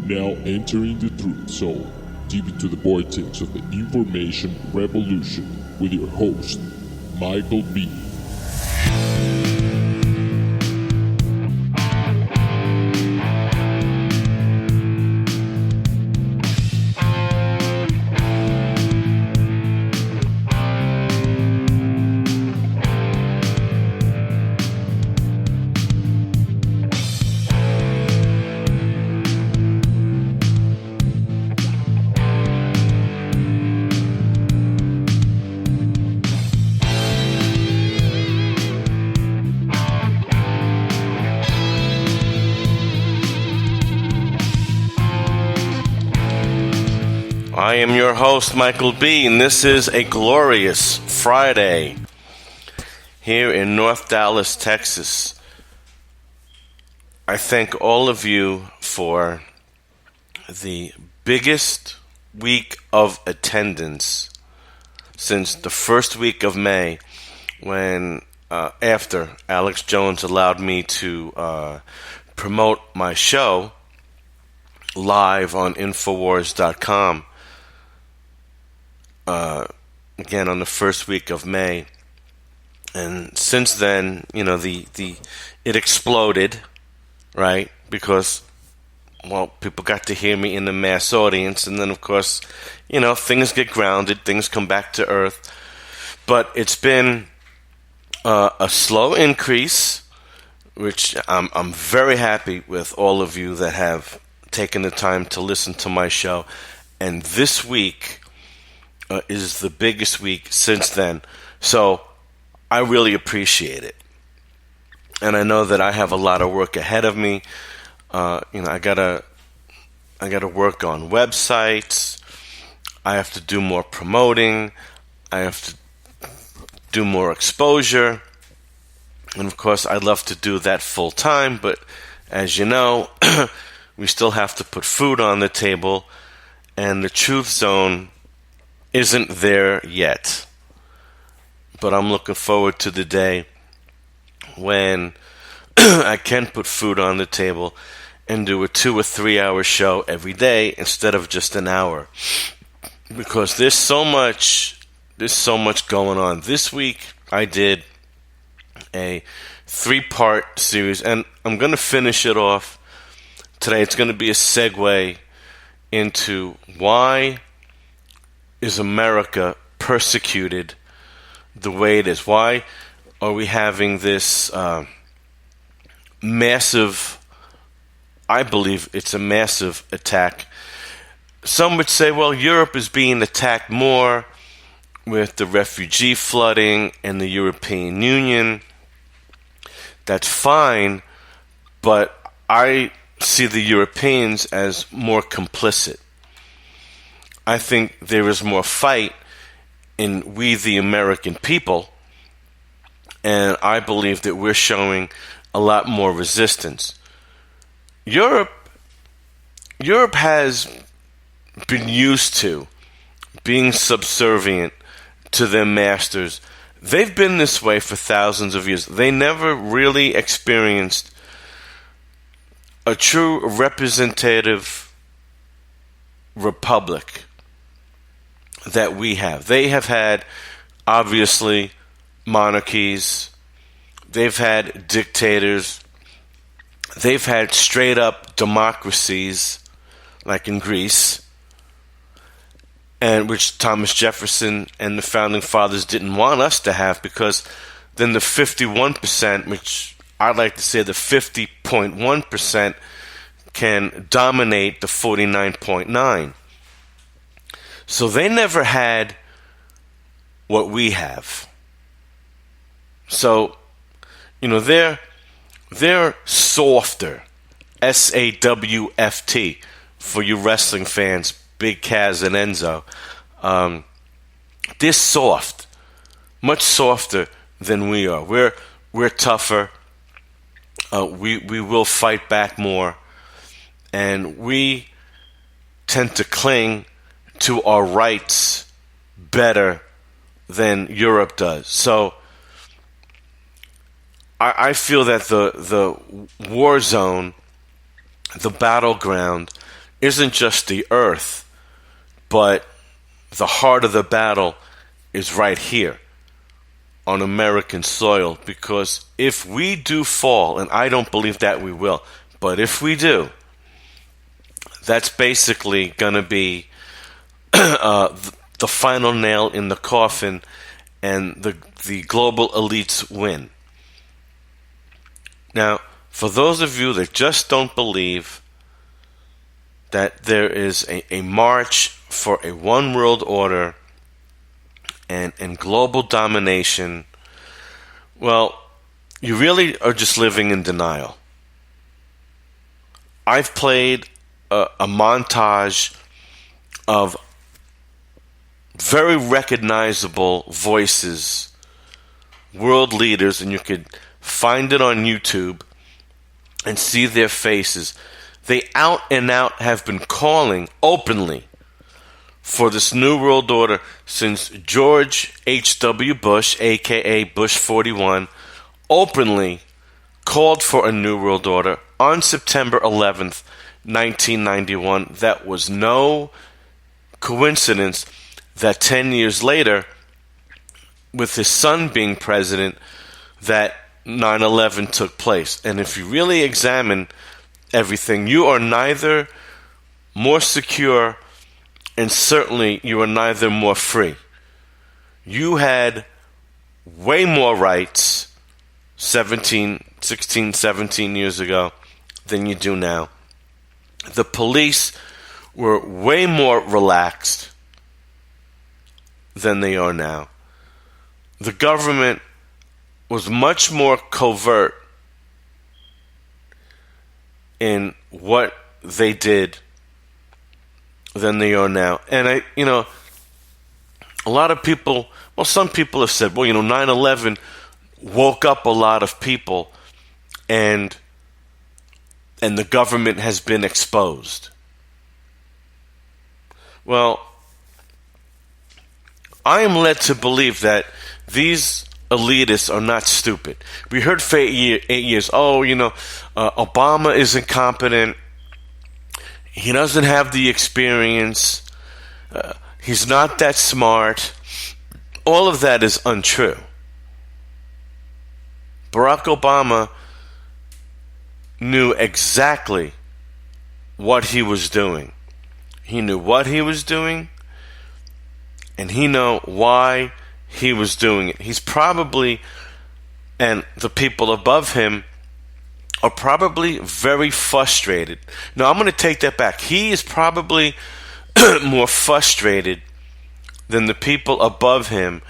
Now entering the truth zone, deep into the vortex of the information revolution with your host, Michael B. I am your host, Michael B., and this is a glorious Friday here in North Dallas, Texas. I thank all of you for the biggest week of attendance since the first week of May, when after Alex Jones allowed me to promote my show live on Infowars.com. Again on the first week of May, and since then, it exploded, right? Because, people got to hear me in the mass audience, and then of course, things get grounded, things come back to earth. But it's been a slow increase, which I'm very happy with all of you that have taken the time to listen to my show, and this week is the biggest week since then. So I really appreciate it. And I know that I have a lot of work ahead of me. I gotta work on websites. I have to do more promoting. I have to do more exposure. And of course, I'd love to do that full time, but as you know, we still have to put food on the table, and the Truth Zone isn't there yet. But I'm looking forward to the day when I can put food on the table and do a 2 or 3 hour show every day instead of just an hour. Because there's so much going on. This week I did a 3-part series, and I'm going to finish it off today. It's going to be a segue into why is America persecuted the way it is? Why are we having this massive, I believe it's a massive attack. Some would say, Europe is being attacked more with the refugee flooding and the European Union. That's fine, but I see the Europeans as more complicit. I think there is more fight in we the American people, and I believe that we're showing a lot more resistance. Europe has been used to being subservient to their masters. They've been this way for thousands of years. They never really experienced a true representative republic that we have. They have had, obviously, monarchies. They've had dictators. They've had straight-up democracies, like in Greece, and which Thomas Jefferson and the Founding Fathers didn't want us to have, because then the 51%, which I'd like to say the 50.1%, can dominate the 49.9%. So they never had what we have. So, they're softer. SAWFT for you wrestling fans, Big Kaz and Enzo. They're soft, much softer than we are. We're tougher. We will fight back more, and we tend to cling to our rights better than Europe does. So I feel that the war zone, the battleground, isn't just the earth, but the heart of the battle is right here on American soil. Because if we do fall, and I don't believe that we will, but if we do, that's basically going to be the final nail in the coffin, and the global elites win. Now, for those of you that just don't believe that there is a march for a one world order and global domination, well, you really are just living in denial. I've played a montage of very recognizable voices, world leaders, and you could find it on YouTube and see their faces. They out and out have been calling openly for this New World Order since George H.W. Bush, aka Bush 41, openly called for a New World Order on September 11th, 1991. That was no coincidence that 10 years later, with his son being president, that 9/11 took place. And if you really examine everything, you are neither more secure, and certainly you are neither more free. You had way more rights 16, 17 years ago than you do now. The police were way more relaxed than they are now. The government was much more covert in what they did than they are now. And a lot of people, well, some people have said, 9/11 woke up a lot of people, and the government has been exposed. Well, I am led to believe that these elitists are not stupid. We heard for 8 years, Obama is incompetent. He doesn't have the experience. He's not that smart. All of that is untrue. Barack Obama knew exactly what he was doing. He knew what he was doing, and he knew why he was doing it. He's probably, and the people above him are probably very frustrated. Now, I'm going to take that back. He is probably more frustrated than the people above him,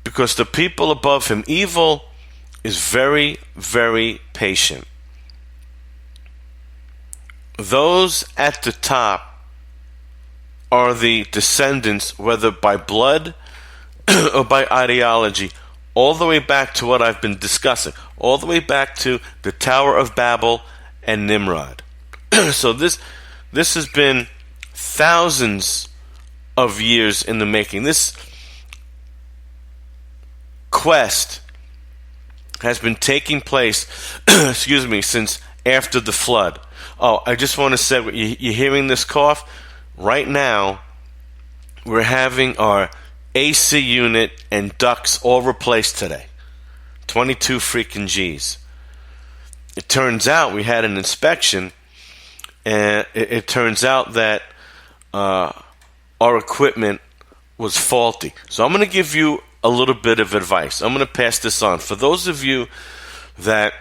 because the people above him, evil is very, very patient. Those at the top are the descendants, whether by blood or by ideology, all the way back to what I've been discussing, all the way back to the Tower of Babel and Nimrod. So this has been thousands of years in the making. This quest has been taking place, since after the flood. Oh, I just want to say, you're hearing this cough? Right now, we're having our AC unit and ducts all replaced today. 22 freaking G's. It turns out we had an inspection, and it turns out that our equipment was faulty. So I'm going to give you a little bit of advice. I'm going to pass this on. For those of you that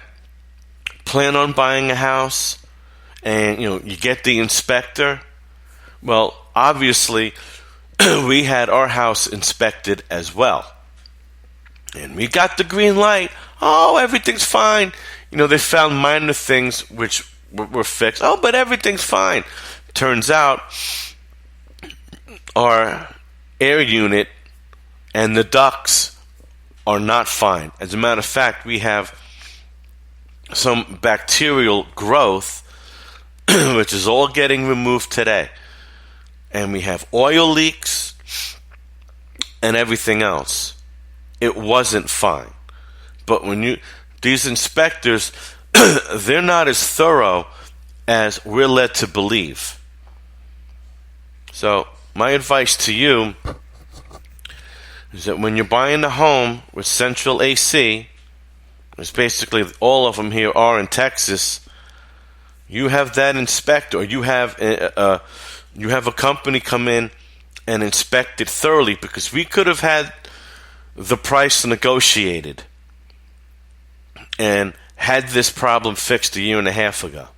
plan on buying a house and you get the inspector, well, obviously we had our house inspected as well. And we got the green light. Oh, everything's fine. They found minor things which were fixed. Oh, but everything's fine. Turns out our air unit and the ducts are not fine. As a matter of fact, we have some bacterial growth which is all getting removed today. And we have oil leaks and everything else. It wasn't fine. But these inspectors, they're not as thorough as we're led to believe. So my advice to you is that when you're buying a home with central AC, which basically all of them here are in Texas, you have that inspected, or you have a company come in and inspect it thoroughly, because we could have had the price negotiated and had this problem fixed a year and a half ago.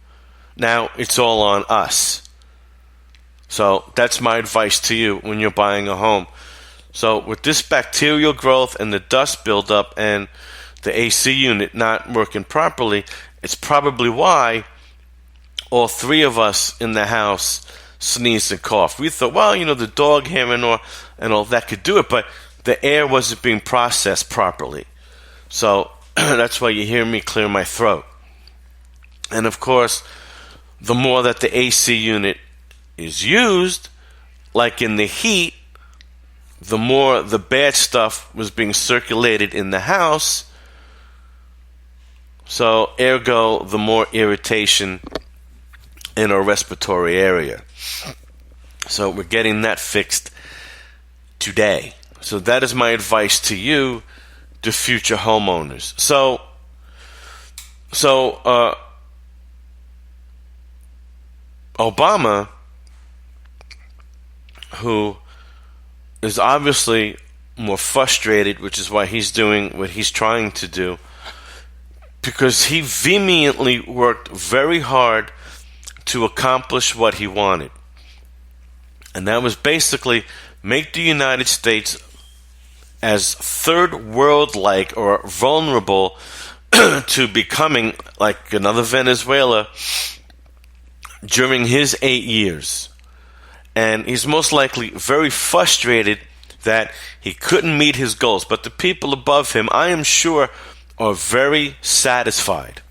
Now it's all on us. So that's my advice to you when you're buying a home. So with this bacterial growth and the dust buildup and the AC unit not working properly, it's probably why all three of us in the house sneezed and coughed. We thought, well, the dog hair and all that could do it, but the air wasn't being processed properly. So that's why you hear me clear my throat. And of course, the more that the AC unit is used, like in the heat, the more the bad stuff was being circulated in the house. So ergo, the more irritation in our respiratory area. So we're getting that fixed today. So that is my advice to you, to future homeowners. So Obama, who is obviously more frustrated, which is why he's doing what he's trying to do, because he vehemently worked very hard to accomplish what he wanted. And that was basically make the United States as third world-like or vulnerable to becoming like another Venezuela during his 8 years. And he's most likely very frustrated that he couldn't meet his goals. But the people above him, I am sure, are very satisfied.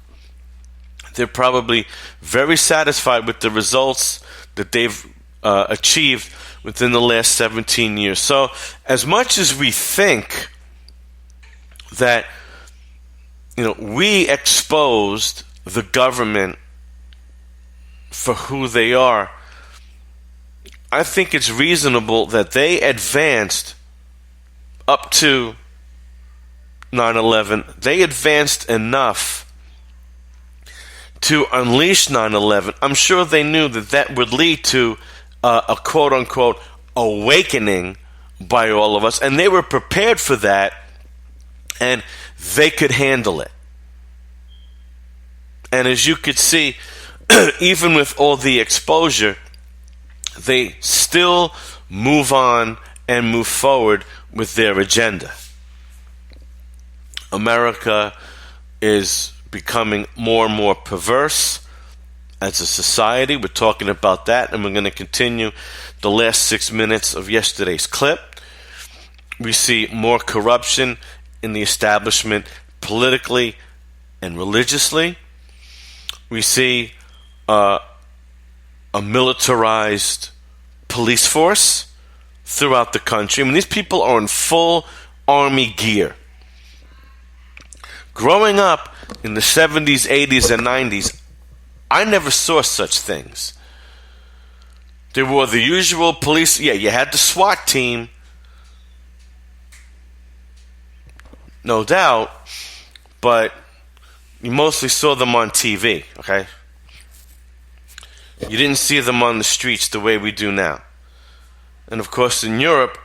They're probably very satisfied with the results that they've achieved within the last 17 years. So as much as we think that we exposed the government for who they are, I think it's reasonable that they advanced up to 9/11. They advanced enough to unleash 9/11. I'm sure they knew that would lead to a quote-unquote awakening by all of us, and they were prepared for that, and they could handle it. And as you could see, even with all the exposure, they still move on and move forward with their agenda. America is becoming more and more perverse as a society. We're talking about that, and we're going to continue the last 6 minutes of yesterday's clip. We see more corruption in the establishment politically and religiously. We see a militarized police force throughout the country. I mean, these people are in full army gear. Growing up in the 70s, 80s, and 90s, I never saw such things. There were the usual police. Yeah, you had the SWAT team, no doubt, but you mostly saw them on TV, okay? You didn't see them on the streets the way we do now. And of course, in Europe,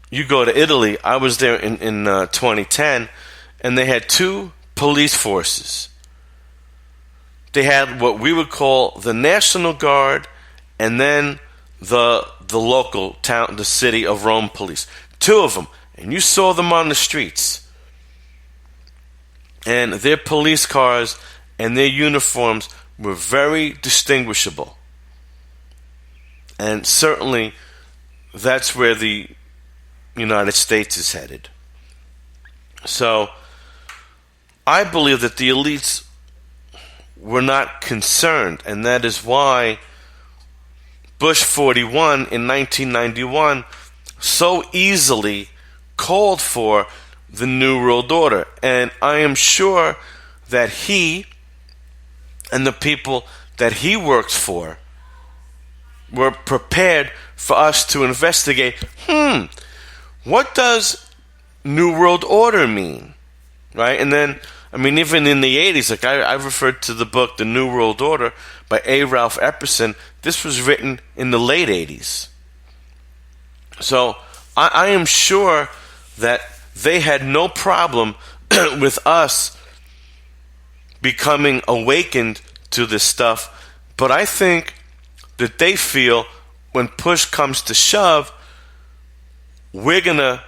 you go to Italy. I was there in 2010, and they had two police forces. They had what we would call the National Guard, and then the local town, the city of Rome police. Two of them, and you saw them on the streets. And their police cars and their uniforms were very distinguishable. And certainly, that's where the United States is headed. So, I believe that the elites were not concerned, and that is why Bush 41 in 1991 so easily called for the New World Order. And I am sure that he and the people that he works for were prepared for us to investigate, what does New World Order mean? Right? And then, I mean, even in the 80s, like I referred to the book The New World Order by A. Ralph Epperson. This was written in the late 80s. So I am sure that they had no problem with us becoming awakened to this stuff. But I think that they feel when push comes to shove, we're going to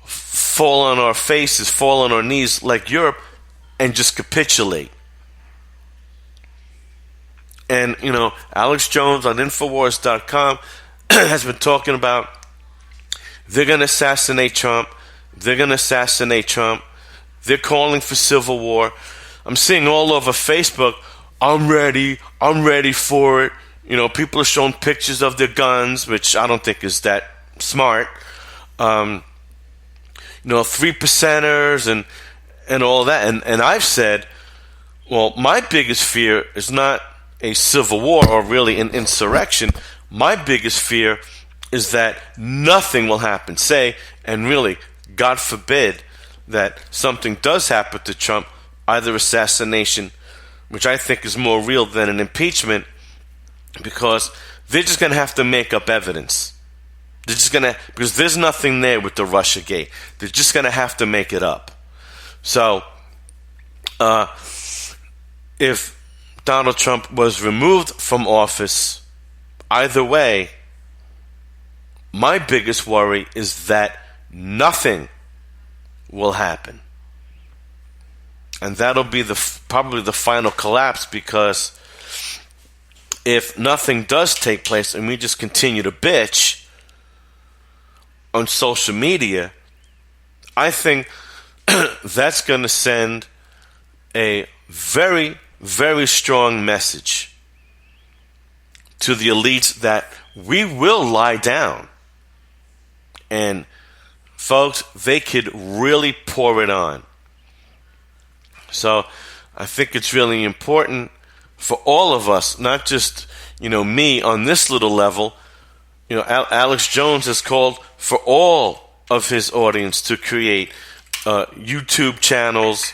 fall on our faces, fall on our knees like Europe, and just capitulate. And, Alex Jones on Infowars.com has been talking about they're going to assassinate Trump. They're going to assassinate Trump. They're calling for civil war. I'm seeing all over Facebook, I'm ready for it. People are showing pictures of their guns, which I don't think is that smart. 3%ers and all that. And I've said, well, my biggest fear is not a civil war or really an insurrection. My biggest fear is that nothing will happen. And really, God forbid that something does happen to Trump, either assassination, which I think is more real than an impeachment, because they're just going to have to make up evidence. They're just going to, because there's nothing there with the Russiagate. They're just going to have to make it up. So, if Donald Trump was removed from office, either way, my biggest worry is that nothing will happen. And that'll be probably the final collapse, because if nothing does take place and we just continue to bitch on social media, I think that's going to send a very, very strong message to the elites that we will lie down. And folks, they could really pour it on. So I think it's really important for all of us, not just, me on this little level. Alex Jones has called for all of his audience to create YouTube channels,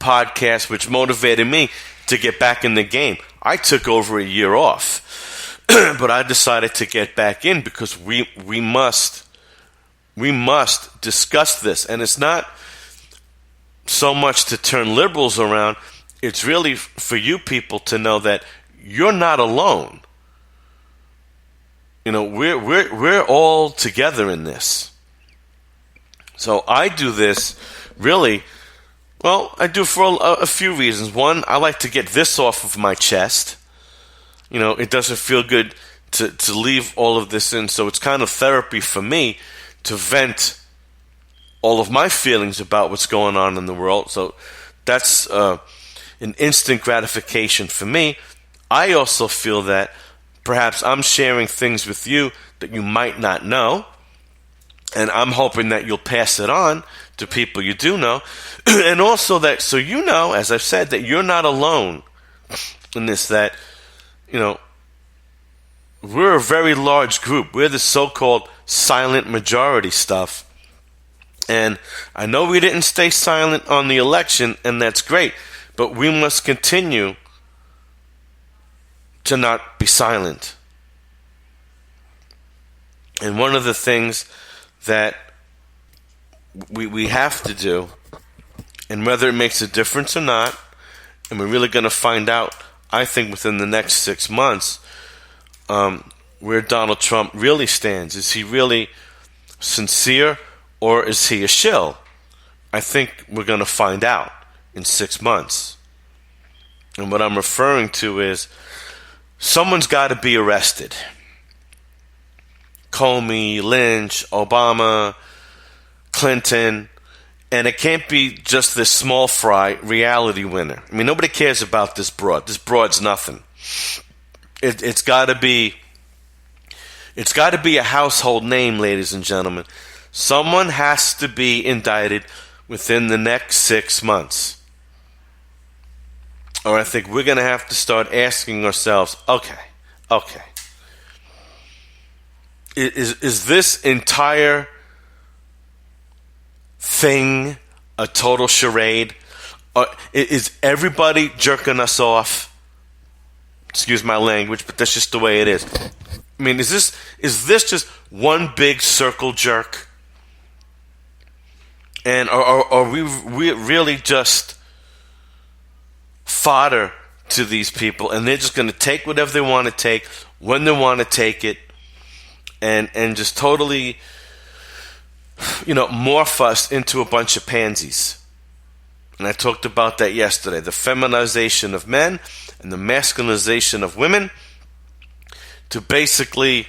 podcasts, which motivated me to get back in the game. I took over a year off, but I decided to get back in because we must discuss this. And it's not so much to turn liberals around. It's really for you people to know that you're not alone. We're all together in this. So I do this really, I do for a few reasons. One, I like to get this off of my chest. It doesn't feel good to leave all of this in, so it's kind of therapy for me to vent all of my feelings about what's going on in the world. So that's an instant gratification for me. I also feel that perhaps I'm sharing things with you that you might not know, and I'm hoping that you'll pass it on to people you do know. And also that, so as I've said, that you're not alone in this, that, we're a very large group. We're the so-called silent majority stuff. And I know we didn't stay silent on the election, and that's great, but we must continue to not be silent. And one of the things that we have to do, and whether it makes a difference or not, and we're really going to find out, I think, within the next 6 months, where Donald Trump really stands. Is he really sincere, or is he a shill? I think we're going to find out in 6 months. And what I'm referring to is someone's got to be arrested. Comey, Lynch, Obama, Clinton, and it can't be just this small fry reality winner. I mean, nobody cares about this broad. This broad's nothing. It's got to be a household name, ladies and gentlemen. Someone has to be indicted within the next 6 months. Or I think we're going to have to start asking ourselves, okay, is this entire thing a total charade? Is everybody jerking us off? Excuse my language, but that's just the way it is. I mean, is this just one big circle jerk? And are we really just fodder to these people, and they're just going to take whatever they want to take when they want to take it, and just totally, morph us into a bunch of pansies? And I talked about that yesterday. The feminization of men and the masculinization of women to basically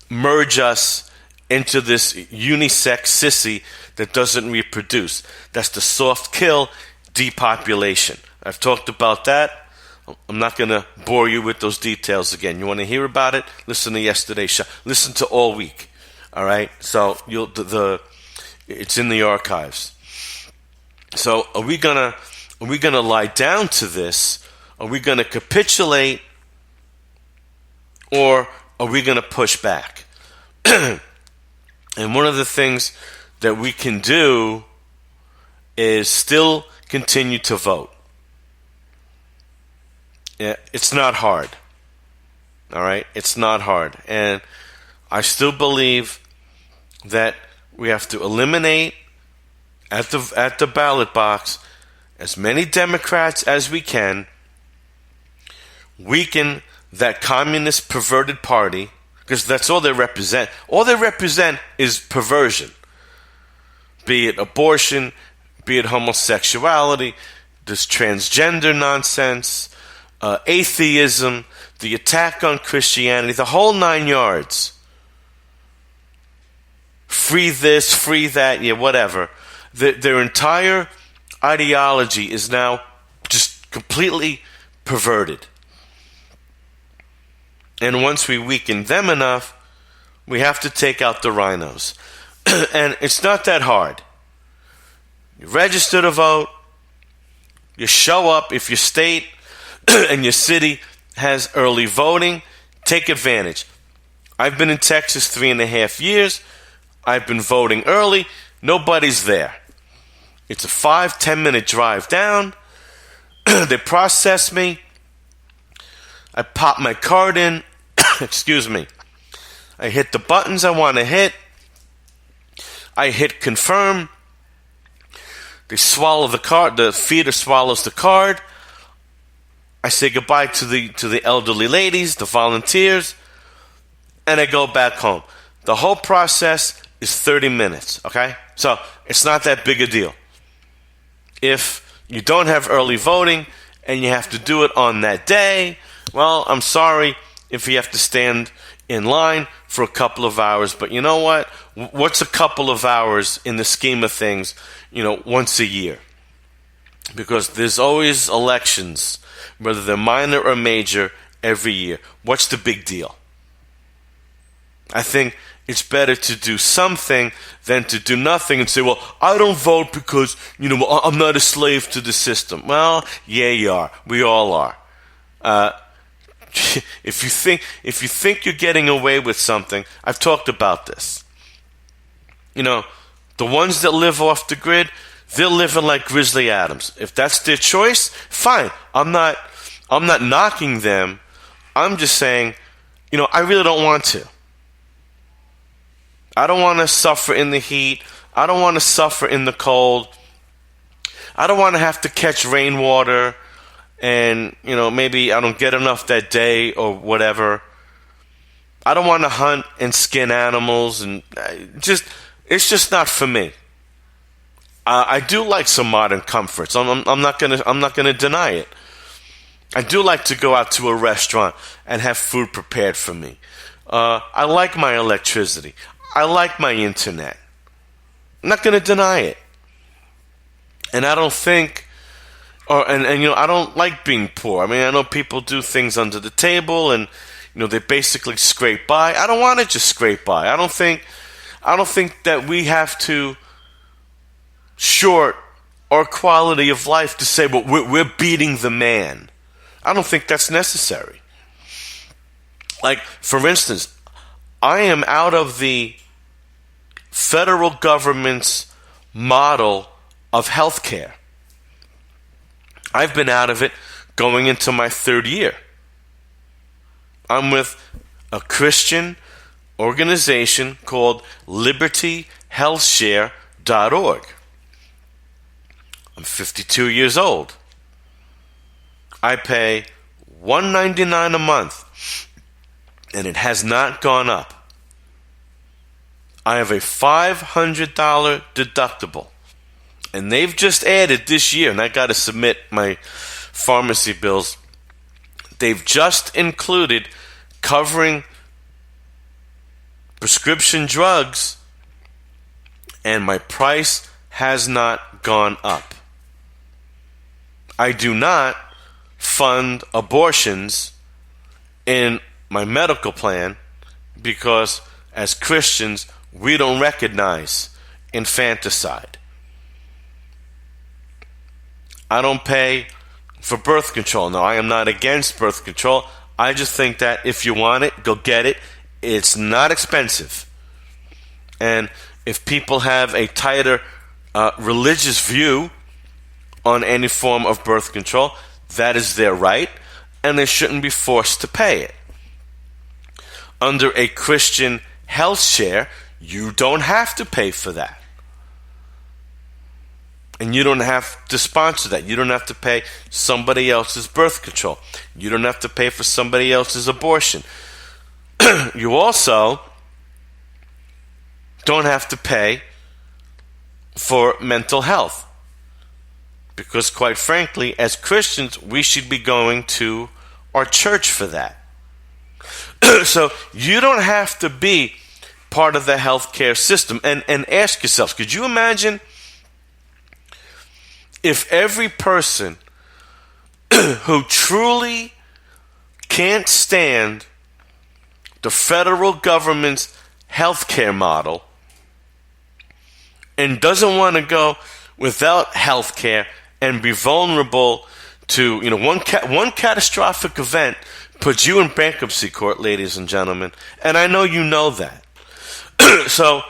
merge us into this unisex sissy that doesn't reproduce. That's the soft kill depopulation. I've talked about that. I'm not going to bore you with those details again. You want to hear about it? Listen to yesterday's show. Listen to all week. All right? So it's in the archives. So are we gonna lie down to this? Are we gonna capitulate, or are we gonna push back? And one of the things that we can do is still continue to vote. Yeah, it's not hard. All right, it's not hard, and I still believe that we have to eliminate at the ballot box as many Democrats as we can, weaken that communist perverted party, because that's all they represent. All they represent is perversion, be it abortion, be it homosexuality, this transgender nonsense, atheism, the attack on Christianity, the whole 9 yards. Free this, free that, yeah, whatever. Their entire ideology is now just completely perverted. And once we weaken them enough, we have to take out the rhinos. And it's not that hard. You register to vote. You show up. If your state and your city has early voting, take advantage. I've been in Texas 3.5 years. I've been voting early. Nobody's there. It's a 5-10 minute drive down. They process me. I pop my card in. Excuse me. I hit the buttons I want to hit. I hit confirm. They swallow the card. The feeder swallows the card. I say goodbye to the elderly ladies, the volunteers, and I go back home. The whole process is 30 minutes, okay? So it's not that big a deal. If you don't have early voting and you have to do it on that day, well, I'm sorry if you have to stand in line for a couple of hours. But you know what? What's a couple of hours in the scheme of things, once a year? Because there's always elections, whether they're minor or major, every year. What's the big deal? I think it's better to do something than to do nothing and say, well, I don't vote because, I'm not a slave to the system. Well, yeah, you are. We all are. If you think you're getting away with something, I've talked about this. The ones that live off the grid, they're living like Grizzly Adams. If that's their choice, fine. I'm not knocking them. I'm just saying, I really don't want to. I don't want to suffer in the heat. I don't want to suffer in the cold. I don't want to have to catch rainwater and, maybe I don't get enough that day or whatever. I don't want to hunt and skin animals, and it's just not for me. I do like some modern comforts. I'm not gonna deny it. I do like to go out to a restaurant and have food prepared for me. I like my electricity. I like my internet. I'm not going to deny it. And I don't think, I don't like being poor. I mean, I know people do things under the table and, they basically scrape by. I don't want to just scrape by. I don't think that we have to short our quality of life to say, well, we're beating the man. I don't think that's necessary. Like, for instance, I am out of the federal government's model of healthcare. I've been out of it going into my third year. I'm with a Christian organization called LibertyHealthShare.org. I'm 52 years old. I pay $199 a month, and it has not gone up. I have a $500 deductible, and they've just added this year, and I got to submit my pharmacy bills. They've just included covering prescription drugs, and my price has not gone up. I do not fund abortions in my medical plan because as Christians, we don't recognize infanticide. I don't pay for birth control. No, I am not against birth control. I just think that if you want it, go get it. It's not expensive. And if people have a tighter religious view on any form of birth control, that is their right, and they shouldn't be forced to pay it. Under a Christian health share, you don't have to pay for that. And you don't have to sponsor that. You don't have to pay somebody else's birth control. You don't have to pay for somebody else's abortion. You also don't have to pay for mental health. Because quite frankly, as Christians, we should be going to our church for that. So you don't have to be part of the healthcare system. And ask yourselves, could you imagine if every person who truly can't stand the federal government's healthcare model and doesn't want to go without healthcare and be vulnerable to, one catastrophic event puts you in bankruptcy court, ladies and gentlemen, and I know you know that. So,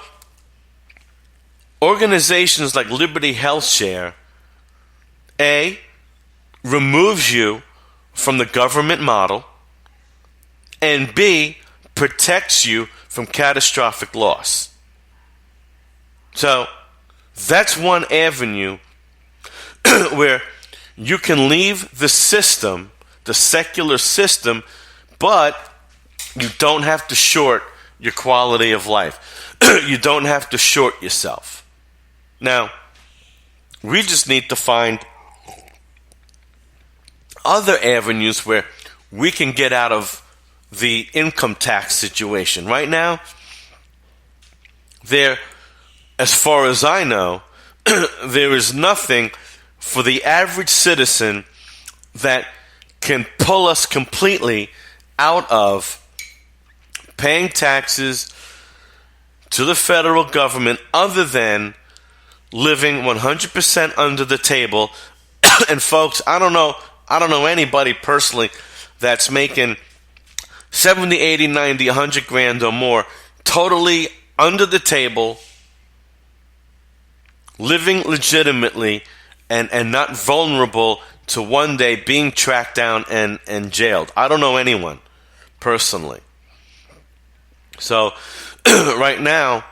organizations like Liberty Health Share, A, removes you from the government model, and B, protects you from catastrophic loss. So, that's one avenue where you can leave the system, the secular system, but you don't have to short your quality of life. You don't have to short yourself. Now, we just need to find other avenues where we can get out of the income tax situation. Right now, as far as I know, there is nothing for the average citizen that can pull us completely out of paying taxes to the federal government other than living 100% under the table. And folks, I don't know anybody personally that's making 70, 80, 90, 100 grand or more totally under the table, living legitimately and not vulnerable to one day being tracked down and jailed. I don't know anyone personally. So right now,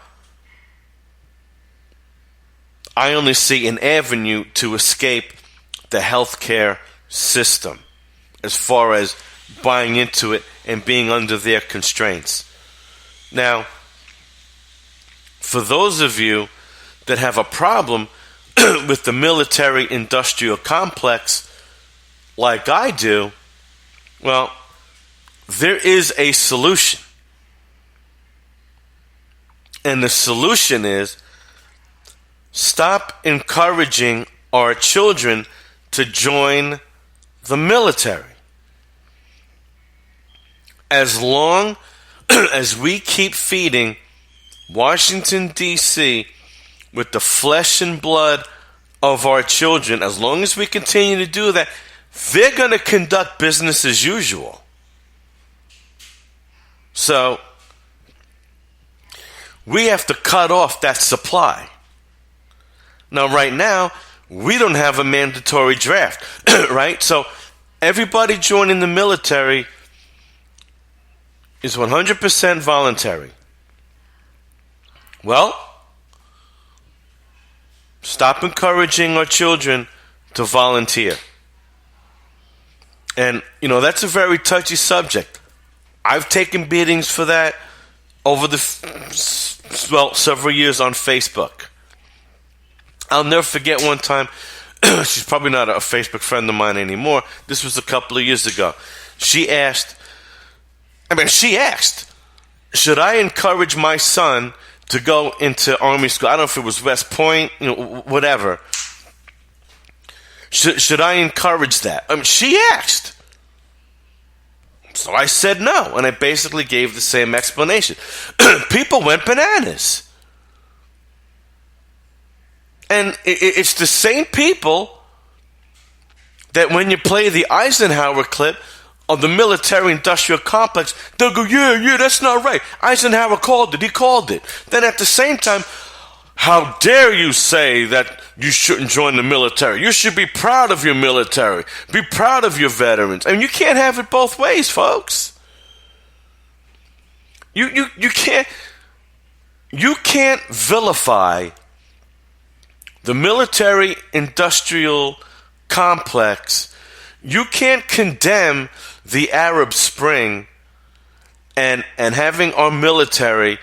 I only see an avenue to escape the healthcare system as far as buying into it and being under their constraints. Now, for those of you that have a problem with the military-industrial complex like I do, well, there is a solution. And the solution is stop encouraging our children to join the military. As long as we keep feeding Washington, D.C. with the flesh and blood of our children, as long as we continue to do that, they're going to conduct business as usual. So we have to cut off that supply. Now, right now, we don't have a mandatory draft, right? So everybody joining the military is 100% voluntary. Well, stop encouraging our children to volunteer. And, that's a very touchy subject. I've taken beatings for that over several years on Facebook. I'll never forget one time, she's probably not a Facebook friend of mine anymore. This was a couple of years ago. She asked, should I encourage my son to go into Army school? I don't know if it was West Point, whatever. Should I encourage that? She asked. So I said no, and I basically gave the same explanation. People went bananas. And it's the same people that when you play the Eisenhower clip of the military-industrial complex, they'll go, yeah, that's not right. Eisenhower called it. He called it. Then at the same time, how dare you say that you shouldn't join the military? You should be proud of your military. Be proud of your veterans. You can't have it both ways, folks. You can't vilify the military-industrial complex. You can't condemn the Arab Spring and having our military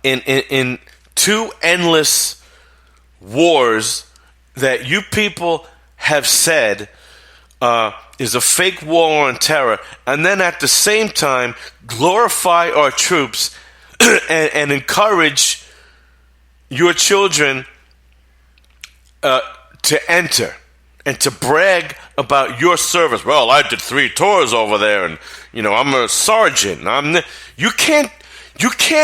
in two endless wars that you people have said is a fake war on terror, and then at the same time glorify our troops and encourage your children to enter and to brag about your service. Well, I did 3 tours over there, and I'm a sergeant. You can't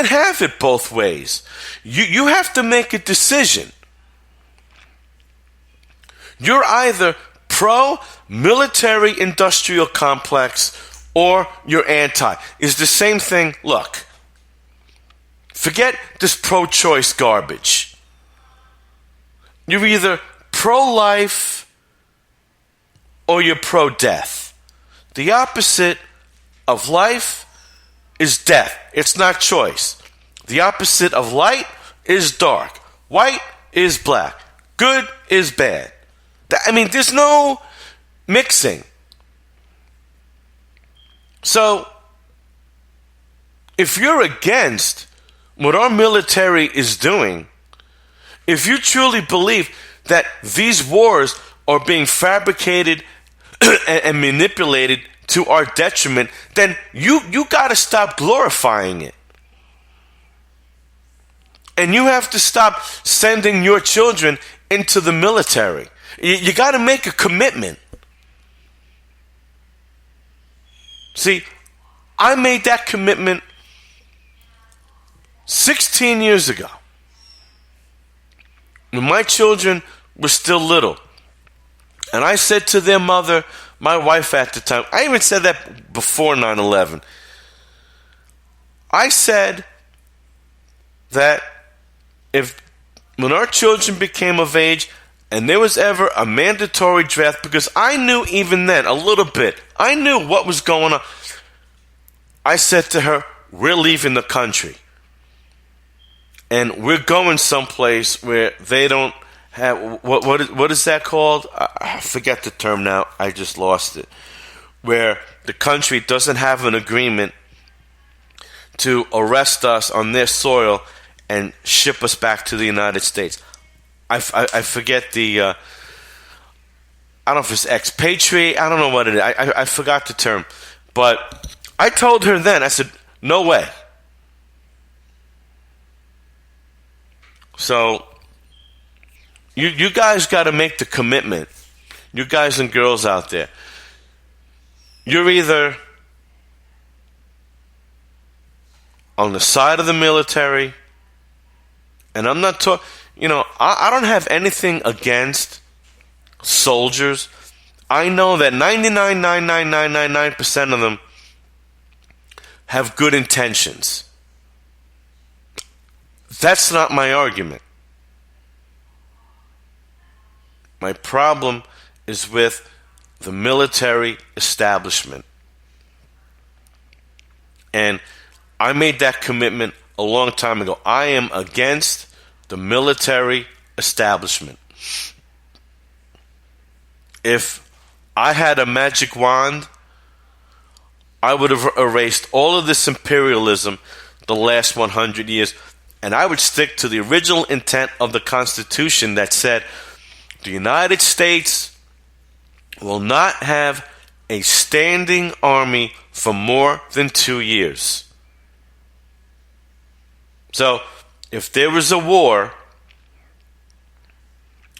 have it both ways. You have to make a decision. You're either pro-military industrial complex or you're anti. It's the same thing. Look, forget this pro-choice garbage. You're either pro-life or you're pro-death. The opposite of life is death. It's not choice. The opposite of light is dark. White is black. Good is bad. There's no mixing. So, if you're against what our military is doing, if you truly believe that these wars are being fabricated and manipulated to our detriment, then you got to stop glorifying it. And you have to stop sending your children into the military. You got to make a commitment. See, I made that commitment 16 years ago, when my children were still little. And I said to their mother, my wife at the time, I even said that before 9/11. I said that when our children became of age and there was ever a mandatory draft, because I knew even then a little bit, I knew what was going on. I said to her, we're leaving the country. And we're going someplace where they don't have, what is that called? I forget the term now. I just lost it. Where the country doesn't have an agreement to arrest us on their soil and ship us back to the United States. I forget the, I don't know if it's expatriate. I don't know what it is. I forgot the term. But I told her then, I said, no way. So, you guys got to make the commitment. You guys and girls out there. You're either on the side of the military, and I'm not talking, I don't have anything against soldiers. I know that 99.99999% of them have good intentions. That's not my argument. My problem is with the military establishment. And I made that commitment a long time ago. I am against the military establishment. If I had a magic wand, I would have erased all of this imperialism the last 100 years, and I would stick to the original intent of the Constitution that said the United States will not have a standing army for more than 2 years. So, if there was a war,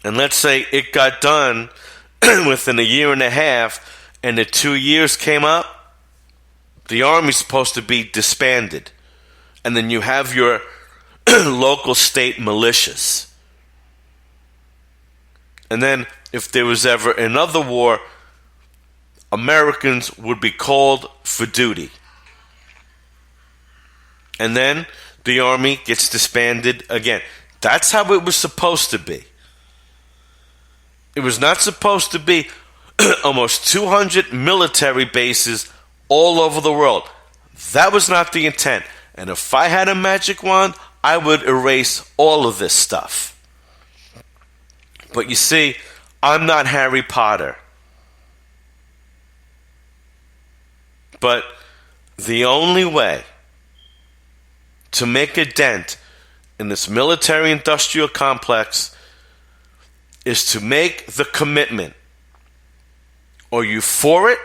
and let's say it got done within a year and a half, and the 2 years came up, the army's supposed to be disbanded. And then you have your local state militias. And then, if there was ever another war, Americans would be called for duty. And then the army gets disbanded again. That's how it was supposed to be. It was not supposed to be almost 200 military bases all over the world. That was not the intent. And if I had a magic wand, I would erase all of this stuff. But you see, I'm not Harry Potter. But the only way to make a dent in this military-industrial complex is to make the commitment. Are you for it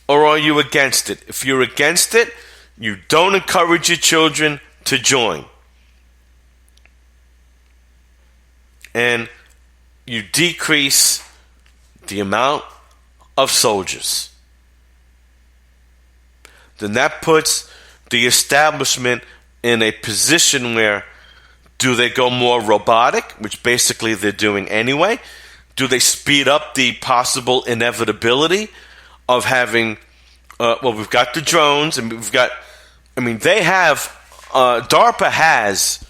or are you against it? If you're against it, you don't encourage your children to join. And you decrease the amount of soldiers. Then that puts the establishment in a position where, do they go more robotic, which basically they're doing anyway? Do they speed up the possible inevitability of having, we've got the drones, and they have, DARPA has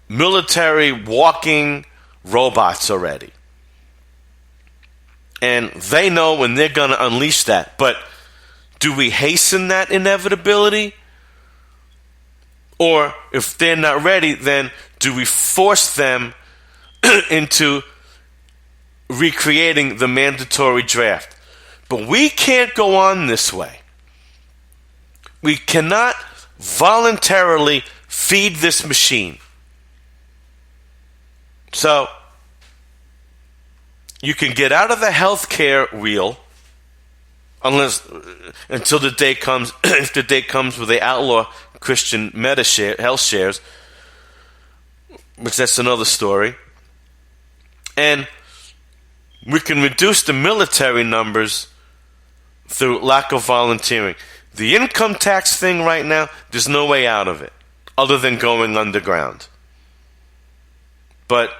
military walking robots already. And they know when they're going to unleash that. But do we hasten that inevitability? Or if they're not ready, then do we force them into recreating the mandatory draft? But we can't go on this way. We cannot voluntarily feed this machine. So, you can get out of the healthcare wheel until the day comes, if the day comes where they outlaw Christian health shares, which that's another story. And we can reduce the military numbers through lack of volunteering. The income tax thing right now, there's no way out of it other than going underground. But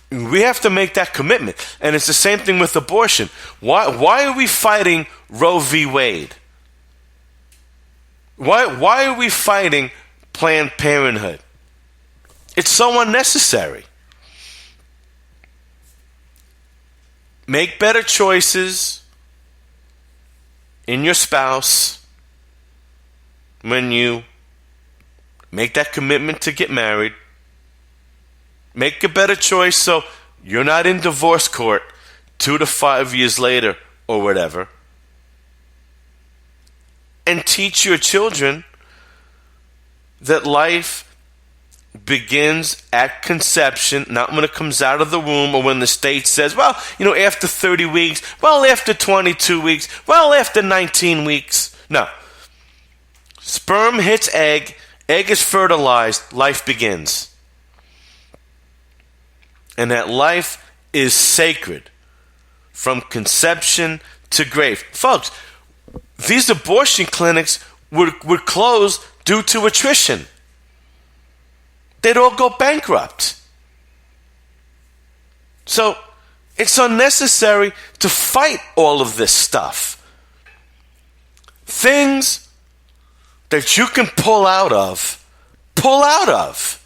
we have to make that commitment. And it's the same thing with abortion. Why are we fighting Roe v. Wade? Why are we fighting Planned Parenthood? It's so unnecessary. Make better choices in your spouse when you make that commitment to get married. Make a better choice so you're not in divorce court 2 to 5 years later or whatever. And teach your children that life begins at conception, not when it comes out of the womb or when the state says, well, after 30 weeks, well, after 22 weeks, well, after 19 weeks. No. Sperm hits egg is fertilized, life begins. And that life is sacred from conception to grave. Folks, these abortion clinics would close due to attrition. They'd all go bankrupt. So it's unnecessary to fight all of this stuff. Things that you can pull out of. Pull out of.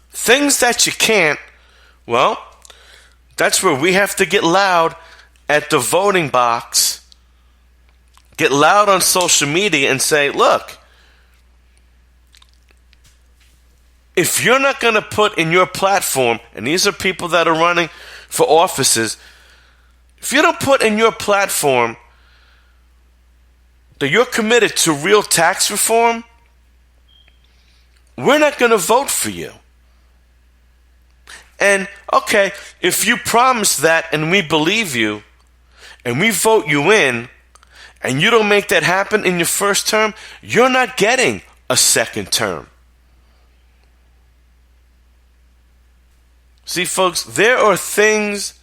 Things that you can't, well, that's where we have to get loud at the voting box. Get loud on social media and say, look, if you're not going to put in your platform, and these are people that are running for offices, if you don't put in your platform that you're committed to real tax reform, we're not going to vote for you. And, okay, if you promise that and we believe you, and we vote you in, and you don't make that happen in your first term, you're not getting a second term. See, folks, there are things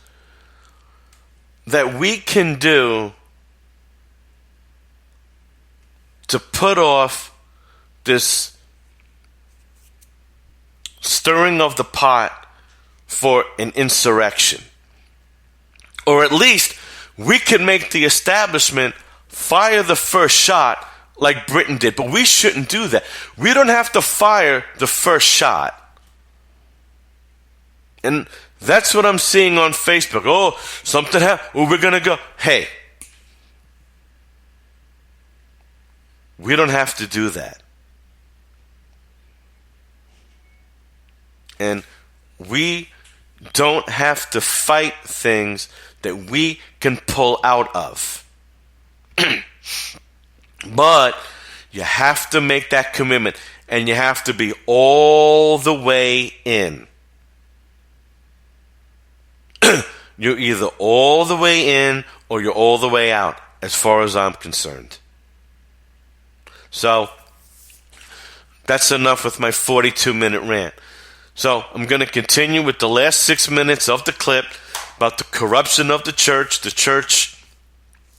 that we can do to put off this stirring of the pot for an insurrection. Or at least we can make the establishment fire the first shot like Britain did. But we shouldn't do that. We don't have to fire the first shot. And that's what I'm seeing on Facebook. Oh, something happened. Oh, we're going to go. Hey, we don't have to do that. And we don't have to fight things that we can pull out of. But you have to make that commitment, and you have to be all the way in. You're either all the way in or you're all the way out, as far as I'm concerned. So, that's enough with my 42-minute rant. So, I'm going to continue with the last 6 minutes of the clip about the corruption of the church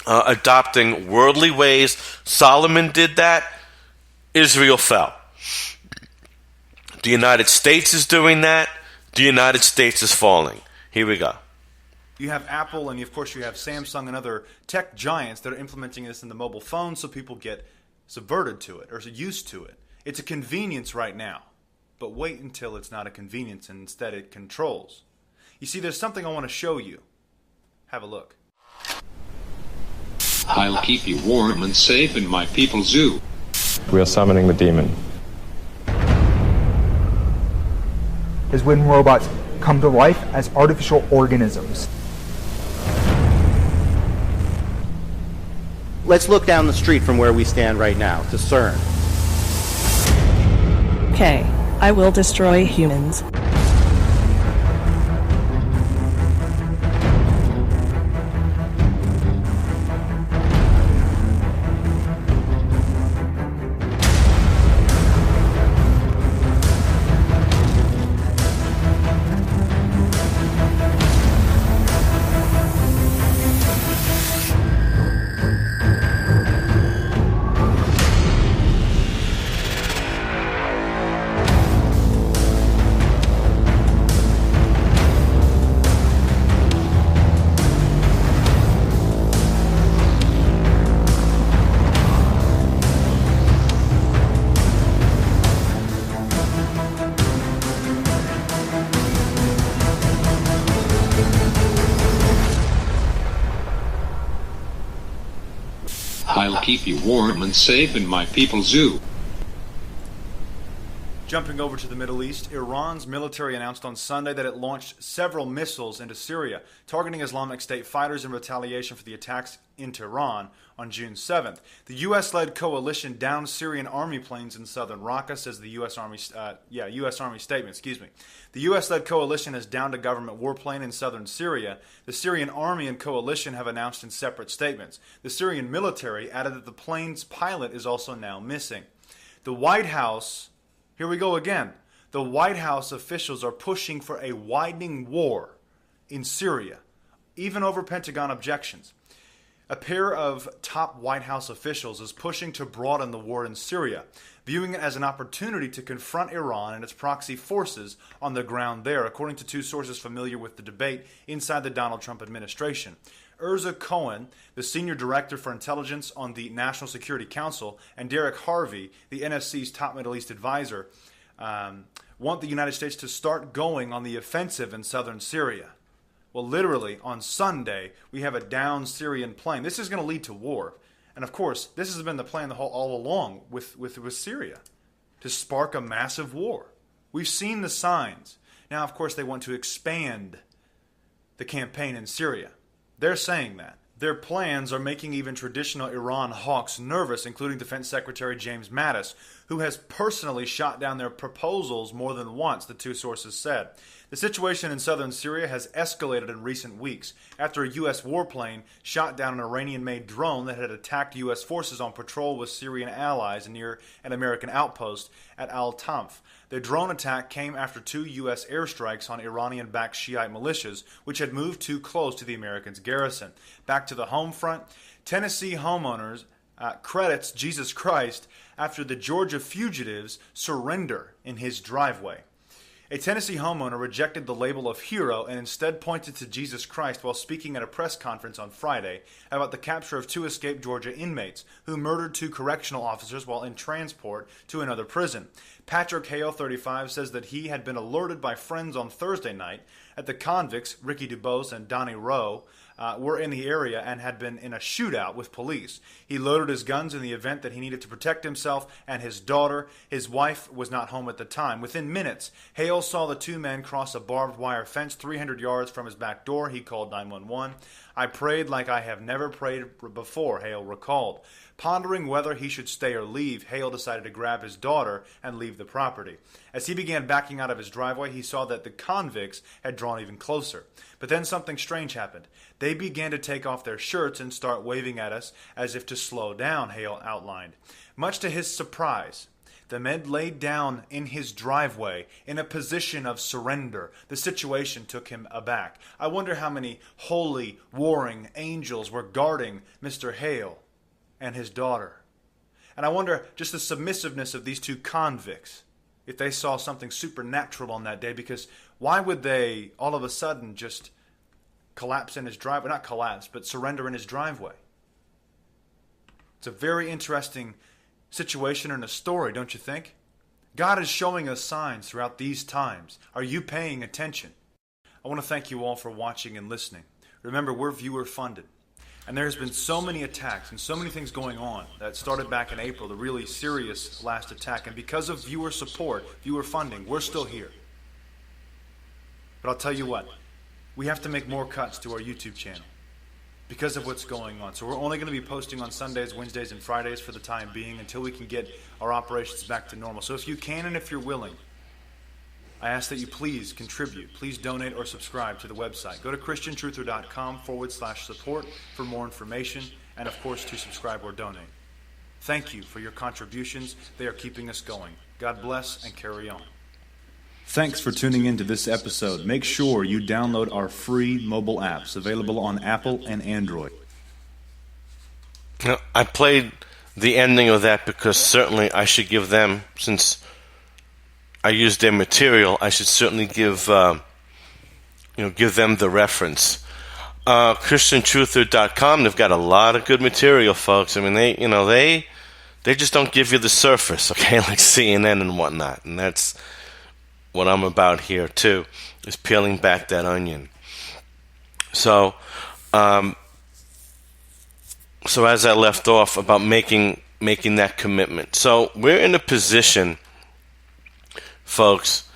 adopting worldly ways. Solomon did that. Israel fell. The United States is doing that. The United States is falling. Here we go. You have Apple, and of course you have Samsung and other tech giants that are implementing this in the mobile phone so people get subverted to it or used to it. It's a convenience right now, but wait until it's not a convenience and instead it controls. You see, there's something I want to show you. Have a look. I'll keep you warm and safe in my people's zoo. We are summoning the demon. Is when robots come to life as artificial organisms. Let's look down the street from where we stand right now to CERN. Okay, I will destroy humans. I'll keep you warm and safe in my people's zoo. Jumping over to the Middle East, Iran's military announced on Sunday that it launched several missiles into Syria, targeting Islamic State fighters in retaliation for the attacks in Tehran on June 7th. The U.S.-led coalition downed Syrian army planes in southern Raqqa, says the U.S. Army statement. The U.S.-led coalition has downed a government warplane in southern Syria. The Syrian army and coalition have announced in separate statements. The Syrian military added that the plane's pilot is also now missing. The White House... Here we go again. The White House officials are pushing for a widening war in Syria, even over Pentagon objections. A pair of top White House officials is pushing to broaden the war in Syria, viewing it as an opportunity to confront Iran and its proxy forces on the ground there, according to two sources familiar with the debate inside the Donald Trump administration. Urza Cohen, the senior director for intelligence on the National Security Council, and Derek Harvey, the NSC's top Middle East advisor, want the United States to start going on the offensive in southern Syria. Well, literally, on Sunday, we have a downed Syrian plane. This is going to lead to war. And of course, this has been the plan all along with Syria, to spark a massive war. We've seen the signs. Now, of course, they want to expand the campaign in Syria. They're saying that. Their plans are making even traditional Iran hawks nervous, including Defense Secretary James Mattis, who has personally shot down their proposals more than once, the two sources said. The situation in southern Syria has escalated in recent weeks after a U.S. warplane shot down an Iranian-made drone that had attacked U.S. forces on patrol with Syrian allies near an American outpost at Al-Tanf. The drone attack came after two U.S. airstrikes on Iranian-backed Shiite militias, which had moved too close to the Americans' garrison. Back to the home front, Tennessee homeowners credits Jesus Christ after the Georgia fugitives surrender in his driveway. A Tennessee homeowner rejected the label of hero and instead pointed to Jesus Christ while speaking at a press conference on Friday about the capture of two escaped Georgia inmates who murdered two correctional officers while in transport to another prison. Patrick Hale, 35, says that he had been alerted by friends on Thursday night that the convicts, Ricky Dubose and Donnie Rowe, were in the area and had been in a shootout with police. He loaded his guns in the event that he needed to protect himself and his daughter. His wife was not home at the time. Within minutes, Hale saw the two men cross a barbed wire fence 300 yards from his back door. He called 911. I prayed like I have never prayed before, Hale recalled. Pondering whether he should stay or leave, Hale decided to grab his daughter and leave the property. As he began backing out of his driveway, he saw that the convicts had drawn even closer. But then something strange happened. They began to take off their shirts and start waving at us as if to slow down, Hale outlined. Much to his surprise, the men laid down in his driveway in a position of surrender. The situation took him aback. I wonder how many holy, warring angels were guarding Mr. Hale and his daughter. And I wonder just the submissiveness of these two convicts, if they saw something supernatural on that day, because why would they all of a sudden just collapse in his driveway? Not collapse, but surrender in his driveway. It's a very interesting situation and a story, don't you think? God is showing us signs throughout these times. Are you paying attention? I want to thank you all for watching and listening. Remember, we're viewer funded. And there's been so many attacks and so many things going on that started back in April, the really serious last attack. And because of viewer support, viewer funding, we're still here. But I'll tell you what, we have to make more cuts to our YouTube channel because of what's going on. So we're only going to be posting on Sundays, Wednesdays, and Fridays for the time being until we can get our operations back to normal. So if you can and if you're willing, I ask that you please contribute. Please donate or subscribe to the website. Go to christiantruther.com/support for more information and, of course, to subscribe or donate. Thank you for your contributions. They are keeping us going. God bless and carry on. Thanks for tuning in to this episode. Make sure you download our free mobile apps available on Apple and Android. Now, I played the ending of that because certainly I should give them, since I used their material, I should certainly give them the reference. ChristianTruther.com, they've got a lot of good material, folks. I mean, they just don't give you the surface, okay, like CNN and whatnot. And that's what I'm about here too, is peeling back that onion. So as I left off about making that commitment. So we're in a position, folks,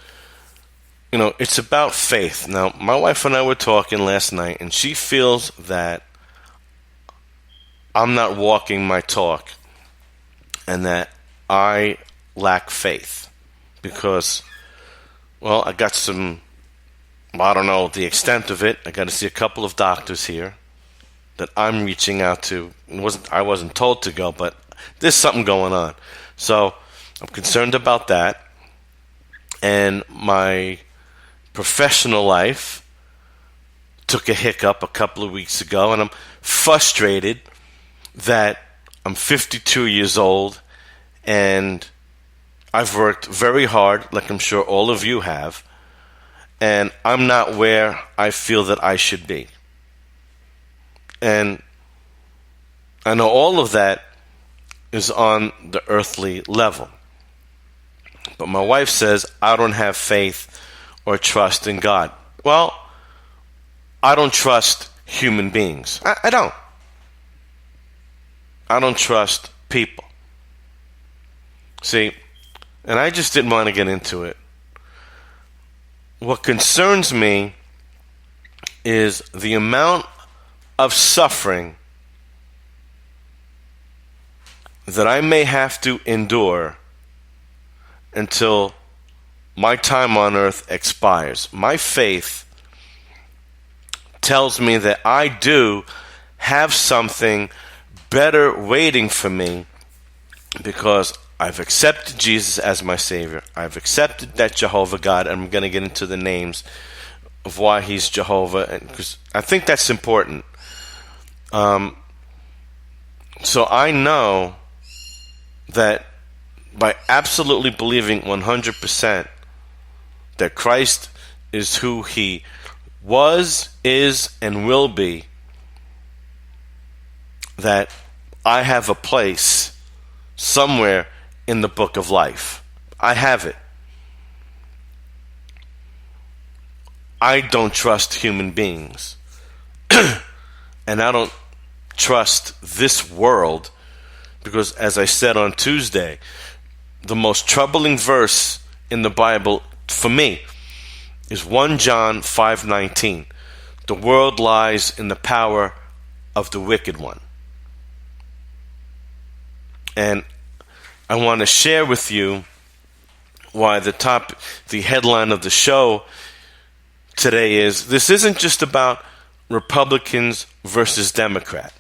it's about faith. Now, my wife and I were talking last night, and she feels that I'm not walking my talk and that I lack faith because, well, I got I don't know the extent of it. I got to see a couple of doctors here that I'm reaching out to. I wasn't told to go, but there's something going on. So I'm concerned about that. And my professional life took a hiccup a couple of weeks ago, and I'm frustrated that I'm 52 years old and I've worked very hard, like I'm sure all of you have, and I'm not where I feel that I should be. And I know all of that is on the earthly level. But my wife says, I don't have faith or trust in God. Well, I don't trust human beings. I don't. I don't trust people. See, and I just didn't want to get into it. What concerns me is the amount of suffering that I may have to endure until my time on earth expires. My faith tells me that I do have something better waiting for me because I've accepted Jesus as my Savior. I've accepted that Jehovah God, and I'm going to get into the names of why He's Jehovah, because I think that's important. So I know that by absolutely believing 100% that Christ is who He was, is, and will be, that I have a place somewhere in the book of life. I have it. I don't trust human beings. And I don't trust this world because, as I said on Tuesday, the most troubling verse in the Bible for me is 1 John 5:19. The world lies in the power of the wicked one. And I want to share with you why the headline of the show today is, this isn't just about Republicans versus Democrat.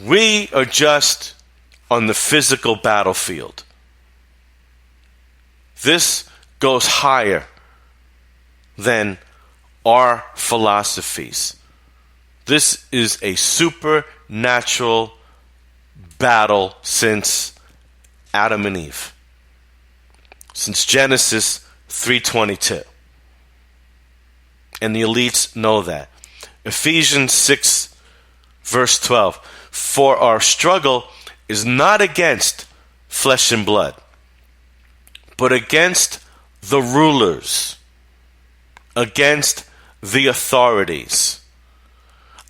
We are just on the physical battlefield. This goes higher than our philosophies. This is a supernatural battle since Adam and Eve, since Genesis 3:22. And the elites know that. Ephesians 6 verse 12. For our struggle is not against flesh and blood, but against the rulers, against the authorities,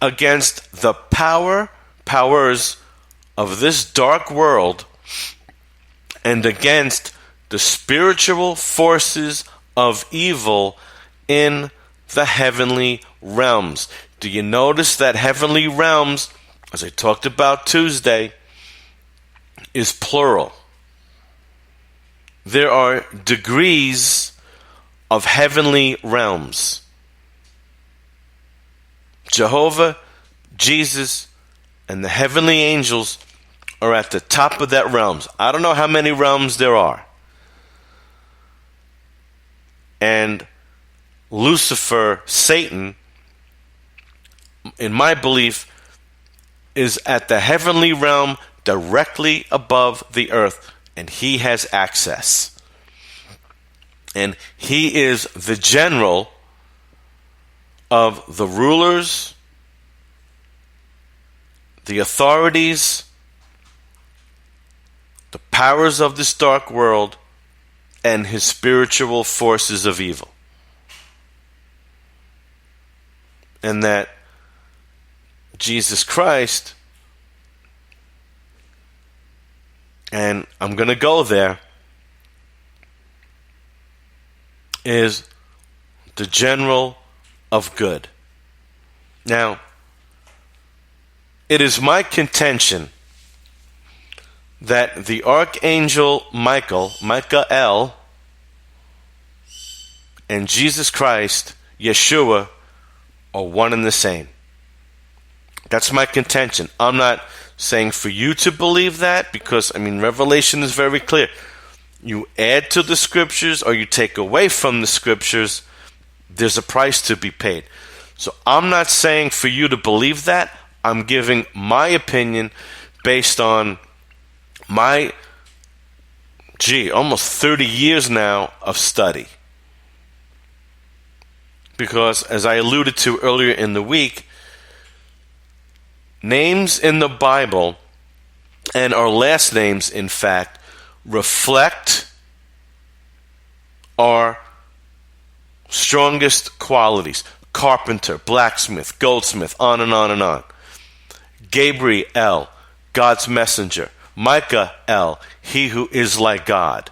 against the powers of this dark world, and against the spiritual forces of evil in the heavenly realms. Do you notice that heavenly realms, as I talked about Tuesday, is plural? There are degrees of heavenly realms. Jehovah, Jesus, and the heavenly angels are at the top of that realms. I don't know how many realms there are. And Lucifer, Satan, in my belief, is at the heavenly realm directly above the earth, and he has access. And he is the general of the rulers, the authorities, the powers of this dark world, and his spiritual forces of evil. And that Jesus Christ, and I'm going to go there, is the general of good. Now, it is my contention that the archangel Michael, and Jesus Christ, Yeshua, are one and the same. That's my contention. I'm not saying for you to believe that, because, Revelation is very clear. You add to the scriptures or you take away from the scriptures, There's a price to be paid. So I'm not saying for you to believe that. I'm giving my opinion based on my, almost 30 years now of study. Because as I alluded to earlier in the week, names in the Bible, and our last names, in fact, reflect our strongest qualities. Carpenter, blacksmith, goldsmith, on and on and on. Gabriel, God's messenger. Michael, he who is like God.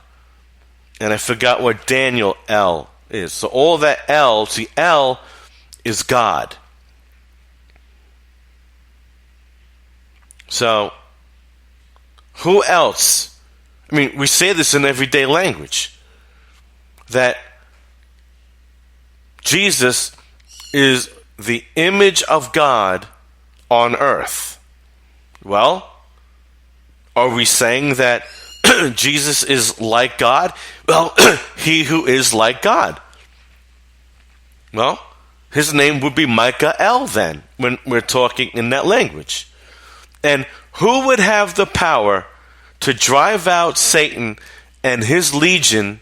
And I forgot what Daniel L is. So all that L, see, L is God. So, who else? I mean, we say this in everyday language, that Jesus is the image of God on earth. Well, are we saying that Jesus is like God? Well, he who is like God. Well, his name would be Michael then, when we're talking in that language. And who would have the power to drive out Satan and his legion,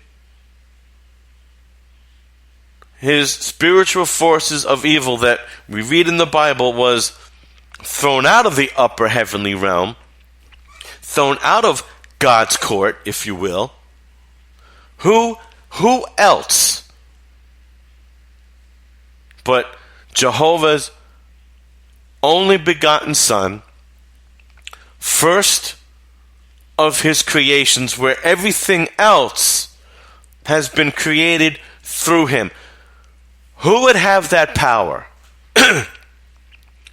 his spiritual forces of evil that we read in the Bible was thrown out of the upper heavenly realm, thrown out of God's court, if you will? Who else but Jehovah's only begotten Son, first of his creations, where everything else has been created through him? Who would have that power?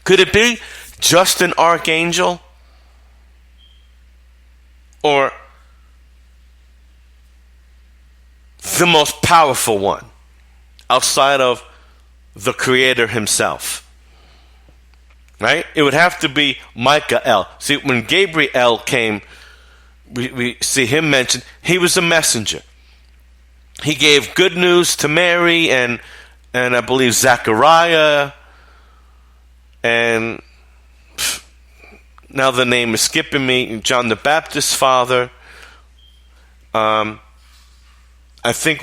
Could it be just an archangel? Or the most powerful one outside of the Creator himself? Right? It would have to be Michael. See, when Gabriel came, we see him mentioned, he was a messenger. He gave good news to Mary and I believe Zechariah, and now the name is skipping me, John the Baptist's father. I think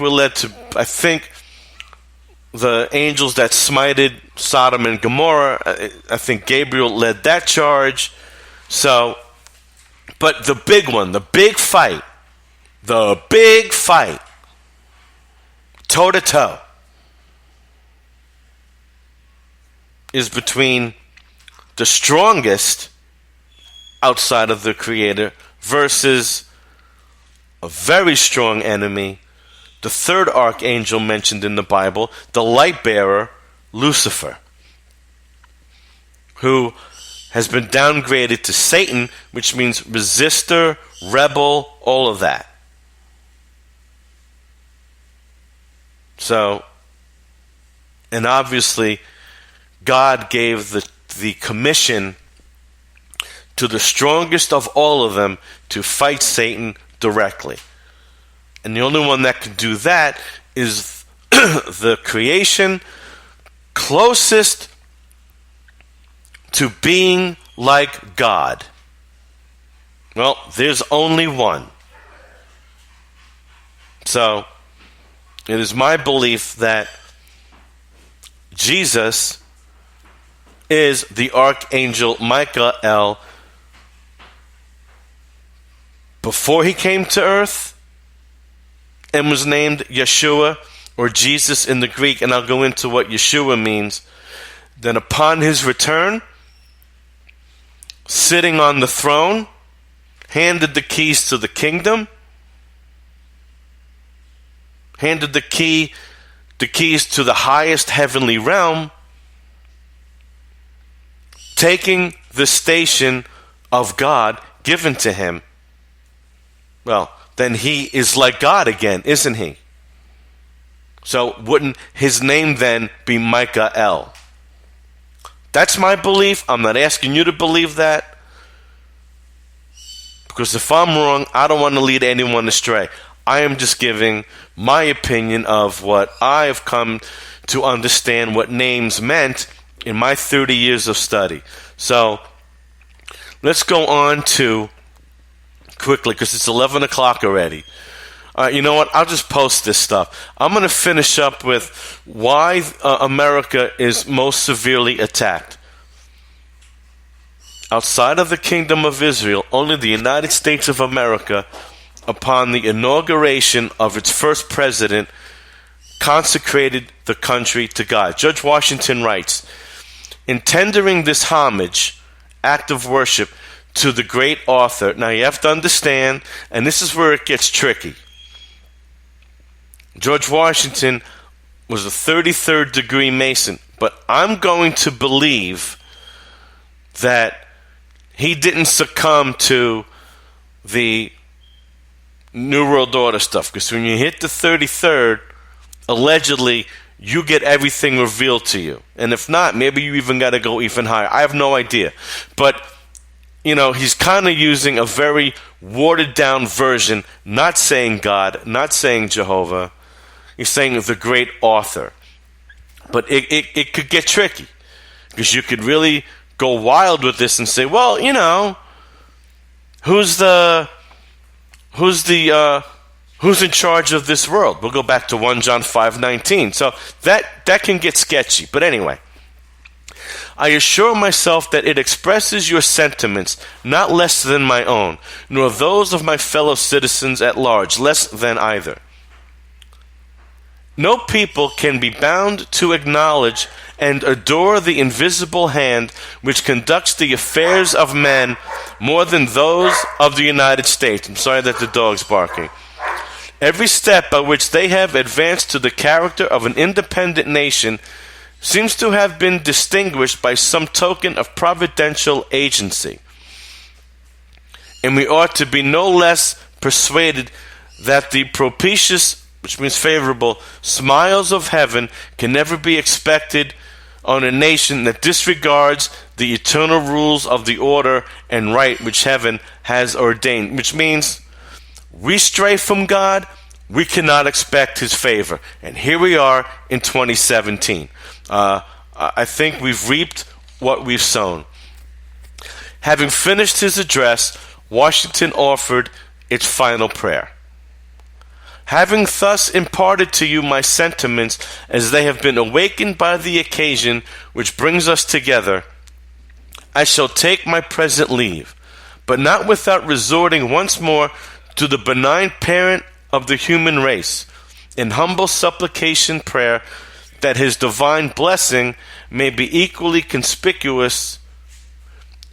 the angels that smited Sodom and Gomorrah, I think Gabriel led that charge. So, but the big one, the big fight, toe to toe, is between the strongest outside of the Creator versus a very strong enemy, the third archangel mentioned in the Bible, the light bearer, Lucifer, who has been downgraded to Satan, which means resistor, rebel, all of that. So, and obviously, God gave the commission to the strongest of all of them to fight Satan directly. And the only one that can do that is the creation closest to being like God. Well, there's only one. So, it is my belief that Jesus is the archangel Michael before he came to earth and was named Yeshua, or Jesus in the Greek, and I'll go into what Yeshua means. Then upon his return, sitting on the throne, handed the keys to the kingdom, handed the keys to the highest heavenly realm, taking the station of God given to him. Well, then he is like God again, isn't he? So wouldn't his name then be Michael? That's my belief. I'm not asking you to believe that, because if I'm wrong, I don't want to lead anyone astray. I am just giving my opinion of what I have come to understand what names meant in my 30 years of study. So let's go on to quickly, because it's 11 o'clock already. You know what? I'll just post this stuff. I'm going to finish up with why America is most severely attacked. Outside of the Kingdom of Israel, only the United States of America, upon the inauguration of its first president, consecrated the country to God. George Washington writes, in tendering this homage, act of worship, to the great author. Now you have to understand, and this is where it gets tricky. George Washington was a 33rd degree Mason, but I'm going to believe that he didn't succumb to the New World Order stuff, because when you hit the 33rd, allegedly you get everything revealed to you, and if not, maybe you even got to go even higher. I have no idea, but you know, he's kind of using a very watered down version, not saying God, not saying Jehovah. He's saying the great author. But it could get tricky, because you could really go wild with this and say, well, you know, who's in charge of this world? We'll go back to 1 John 5:19. So that can get sketchy. But anyway, I assure myself that it expresses your sentiments not less than my own, nor those of my fellow citizens at large, less than either. No people can be bound to acknowledge and adore the invisible hand which conducts the affairs of men more than those of the United States. I'm sorry that the dog's barking. Every step by which they have advanced to the character of an independent nation seems to have been distinguished by some token of providential agency. And we ought to be no less persuaded that the propitious, which means favorable, smiles of heaven can never be expected on a nation that disregards the eternal rules of the order and right which heaven has ordained. Which means we stray from God, we cannot expect his favor. And here we are in 2017. I think we've reaped what we've sown. Having finished his address, Washington offered its final prayer. Having thus imparted to you my sentiments as they have been awakened by the occasion which brings us together, I shall take my present leave, but not without resorting once more to the benign parent of the human race, in humble supplication prayer that his divine blessing may be equally conspicuous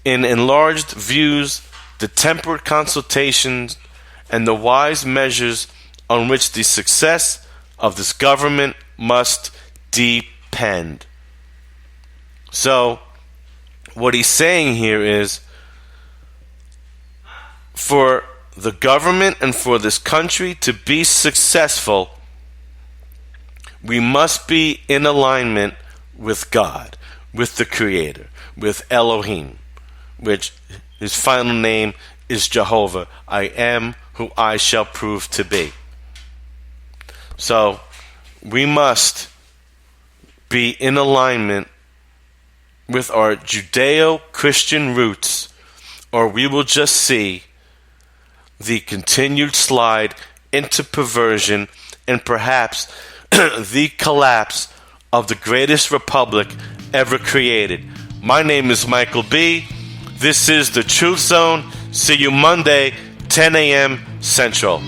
in enlarged views, the temperate consultations, and the wise measures on which the success of this government must depend. So, what he's saying here is, for the government and for this country to be successful, we must be in alignment with God, with the Creator, with Elohim, which his final name is Jehovah. I am who I shall prove to be. So, we must be in alignment with our Judeo-Christian roots, or we will just see the continued slide into perversion and perhaps the collapse of the greatest republic ever created. My name is Michael B. This is the Truth Zone. See you Monday, 10 a.m. Central.